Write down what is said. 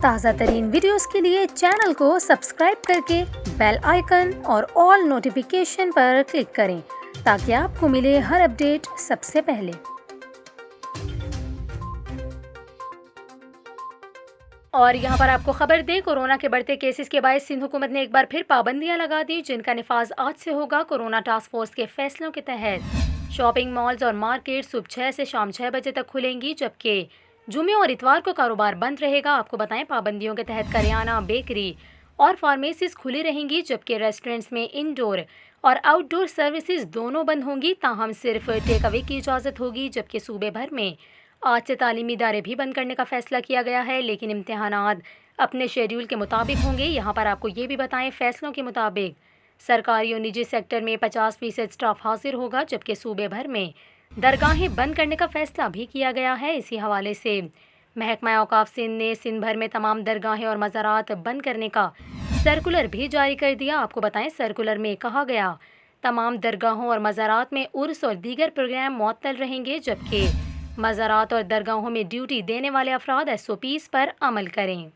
تازہ ترین ویڈیوز کے لیے چینل کو سبسکرائب کر کے بیل آئیکن اور آل نوٹیفیکیشن پر کلک کریں تاکہ آپ کو ملے ہر اپڈیٹ سب سے پہلے۔ اور یہاں پر آپ کو خبر دیں، کورونا کے بڑھتے کیسز کے باعث سندھ حکومت نے ایک بار پھر پابندیاں لگا دی، جن کا نفاذ آج سے ہوگا۔ کورونا ٹاسک فورس کے فیصلوں کے تحت شاپنگ مالز اور مارکیٹ صبح 6 سے شام 6 بجے تک کھلیں گی، جبکہ جمعے اور اتوار کو کاروبار بند رہے گا۔ آپ کو بتائیں، پابندیوں کے تحت کریانہ، بیکری اور فارمیسیز کھلی رہیں گی، جبکہ ریسٹورنٹس میں انڈور اور آؤٹ ڈور سروسز دونوں بند ہوں گی، تاہم صرف ٹیک اوے کی اجازت ہوگی۔ جبکہ صوبے بھر میں آج سے تعلیمی ادارے بھی بند کرنے کا فیصلہ کیا گیا ہے، لیکن امتحانات اپنے شیڈول کے مطابق ہوں گے۔ یہاں پر آپ کو یہ بھی بتائیں، فیصلوں کے مطابق سرکاری اور نجی سیکٹر میں 50% اسٹاف حاضر ہوگا، جبکہ صوبے بھر میں درگاہیں بند کرنے کا فیصلہ بھی کیا گیا ہے۔ اسی حوالے سے محکمہ اوقاف سندھ نے سندھ بھر میں تمام درگاہیں اور مزارات بند کرنے کا سرکولر بھی جاری کر دیا۔ آپ کو بتائیں، سرکولر میں کہا گیا تمام درگاہوں اور مزارات میں عرس اور دیگر پروگرام معطل رہیں گے، جبکہ مزارات اور درگاہوں میں ڈیوٹی دینے والے افراد SOPs پر عمل کریں۔